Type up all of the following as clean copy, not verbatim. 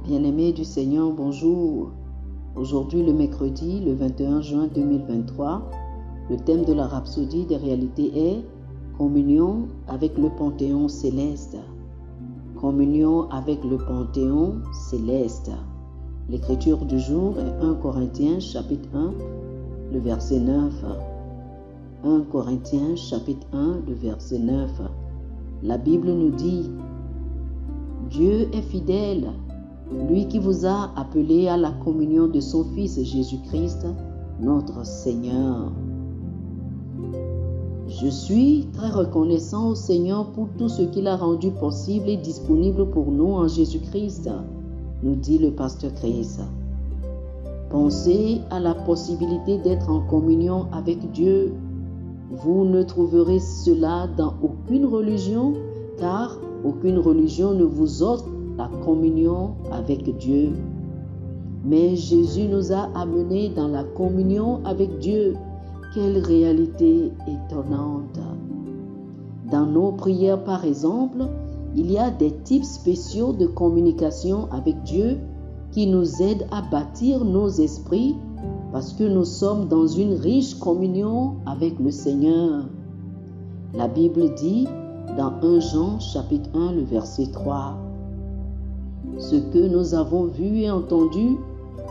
Bien-aimés du Seigneur, bonjour. Aujourd'hui, le mercredi, le 21 juin 2023, le thème de la rhapsodie des réalités est communion avec le Panthéon céleste. Communion avec le Panthéon céleste. L'écriture du jour est 1 Corinthiens chapitre 1, le verset 9. 1 Corinthiens chapitre 1, le verset 9. La Bible nous dit: Dieu est fidèle, lui qui vous a appelé à la communion de son Fils Jésus-Christ, notre Seigneur. Je suis très reconnaissant au Seigneur pour tout ce qu'il a rendu possible et disponible pour nous en Jésus-Christ, nous dit le pasteur Chris. Pensez à la possibilité d'être en communion avec Dieu. Vous ne trouverez cela dans aucune religion, car aucune religion ne vous offre la communion avec Dieu. Mais Jésus nous a amenés dans la communion avec Dieu. Quelle réalité étonnante! Dans nos prières, par exemple, il y a des types spéciaux de communication avec Dieu qui nous aident à bâtir nos esprits parce que nous sommes dans une riche communion avec le Seigneur. La Bible dit dans 1 Jean chapitre 1, le verset 3: Ce que nous avons vu et entendu,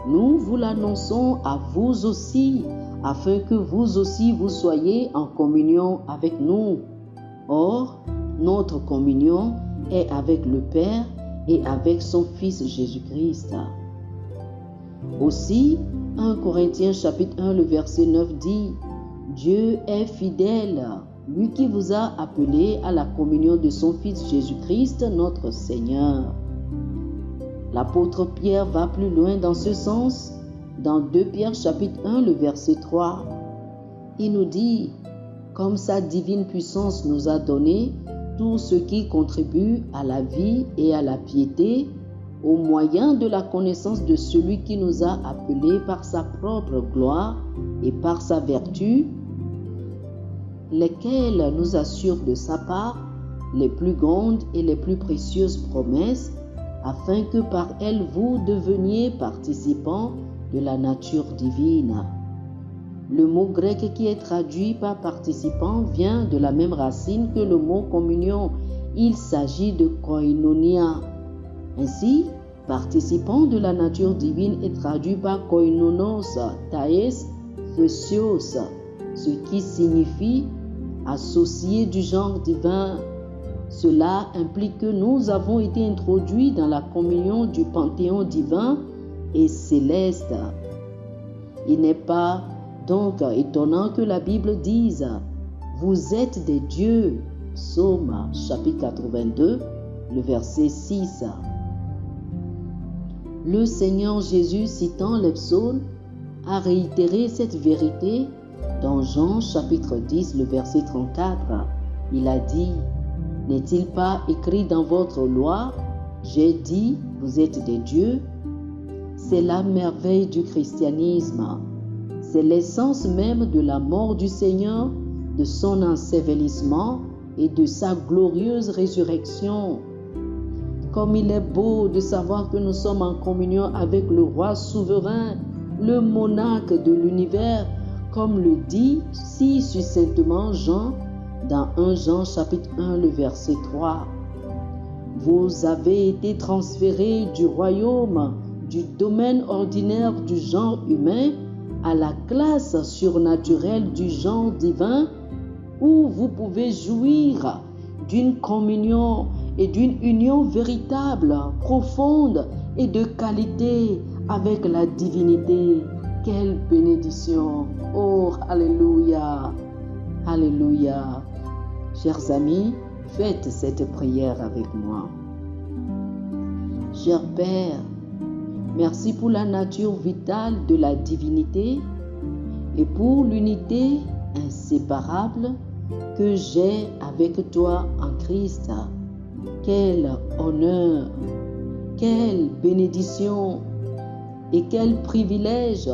nous vous l'annonçons à vous aussi, afin que vous aussi vous soyez en communion avec nous. Or, notre communion est avec le Père et avec son Fils Jésus-Christ. Aussi, 1 Corinthiens chapitre 1, le verset 9 dit: Dieu est fidèle, lui qui vous a appelé à la communion de son Fils Jésus-Christ, notre Seigneur. L'apôtre Pierre va plus loin dans ce sens, dans 2 Pierre chapitre 1, le verset 3. Il nous dit: Comme sa divine puissance nous a donné tout ce qui contribue à la vie et à la piété, au moyen de la connaissance de celui qui nous a appelés par sa propre gloire et par sa vertu, lesquels nous assurent de sa part les plus grandes et les plus précieuses promesses, afin que par elles vous deveniez participants de la nature divine. Le mot grec qui est traduit par participant vient de la même racine que le mot communion. Il s'agit de koinonia. Ainsi, participant de la nature divine est traduit par koinonos, taes, thesios, ce qui signifie associé du genre divin. Cela implique que nous avons été introduits dans la communion du panthéon divin et céleste. Il n'est pas donc étonnant que la Bible dise: Vous êtes des dieux. Psaume chapitre 82, le verset 6. Le Seigneur Jésus, citant les psaumes, a réitéré cette vérité dans Jean chapitre 10, le verset 34. Il a dit: N'est-il pas écrit dans votre loi, j'ai dit, vous êtes des dieux? C'est la merveille du christianisme. C'est l'essence même de la mort du Seigneur, de son ensevelissement et de sa glorieuse résurrection. Comme il est beau de savoir que nous sommes en communion avec le roi souverain, le monarque de l'univers, comme le dit si succinctement Jean dans 1 Jean chapitre 1, le verset 3. Vous avez été transférés du royaume, du domaine ordinaire du genre humain, à la classe surnaturelle du genre divin, où vous pouvez jouir d'une communion et d'une union véritable, profonde et de qualité avec la divinité. Quelle bénédiction! Oh, alléluia! Alléluia! Chers amis, faites cette prière avec moi. Cher Père, merci pour la nature vitale de la divinité et pour l'unité inséparable que j'ai avec toi en Christ. Quel honneur, quelle bénédiction et quel privilège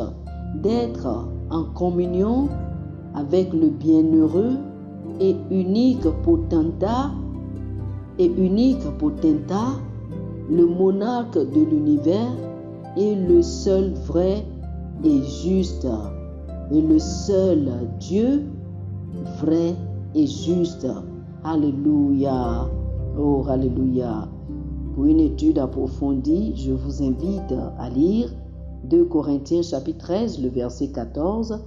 d'être en communion avec le bienheureux et unique potentat le monarque de l'univers est le seul vrai et juste, et le seul Dieu vrai et juste. Alléluia. Oh, alléluia. Pour une étude approfondie, je vous invite à lire 2 Corinthiens chapitre 13, le verset 14,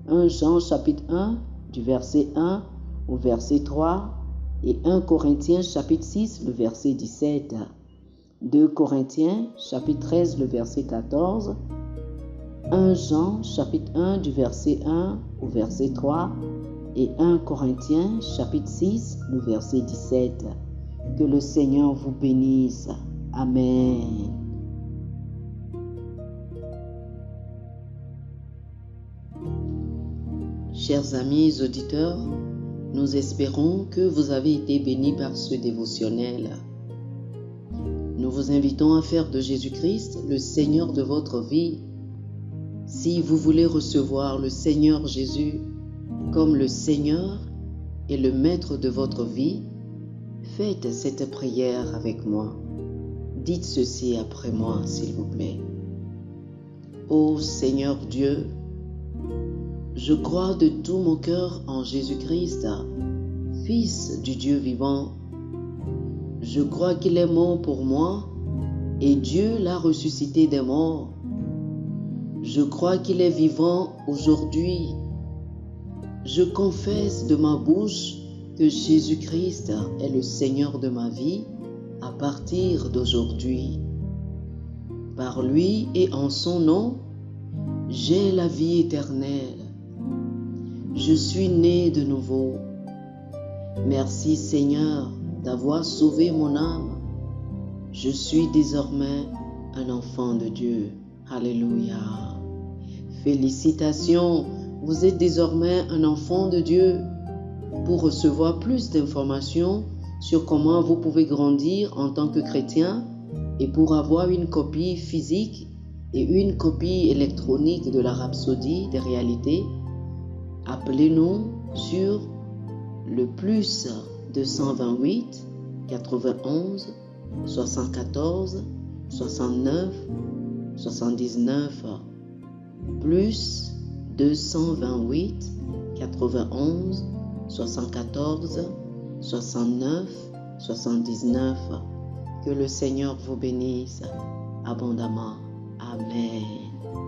1 Jean chapitre 1, du verset 1 au verset 3, et 1 Corinthiens chapitre 6, le verset 17. 2 Corinthiens chapitre 13, le verset 14, 1 Jean chapitre 1, du verset 1 au verset 3, et 1 Corinthiens chapitre 6, le verset 17. Que le Seigneur vous bénisse. Amen. Chers amis auditeurs, nous espérons que vous avez été bénis par ce dévotionnel. Nous vous invitons à faire de Jésus-Christ le Seigneur de votre vie. Si vous voulez recevoir le Seigneur Jésus comme le Seigneur et le Maître de votre vie, faites cette prière avec moi. Dites ceci après moi, s'il vous plaît. Ô Seigneur Dieu, je crois de tout mon cœur en Jésus-Christ, Fils du Dieu vivant. Je crois qu'il est mort pour moi et Dieu l'a ressuscité des morts. Je crois qu'il est vivant aujourd'hui. Je confesse de ma bouche que Jésus-Christ est le Seigneur de ma vie à partir d'aujourd'hui. Par lui et en son nom, j'ai la vie éternelle. Je suis né de nouveau. Merci Seigneur d'avoir sauvé mon âme. Je suis désormais un enfant de Dieu. Alléluia. Félicitations, vous êtes désormais un enfant de Dieu. Pour recevoir plus d'informations sur comment vous pouvez grandir en tant que chrétien et pour avoir une copie physique et une copie électronique de la Rhapsodie des réalités, appelez-nous sur le plus 228 91 74 69 79 plus 228 91 74 69 79. Que le Seigneur vous bénisse abondamment. Amen.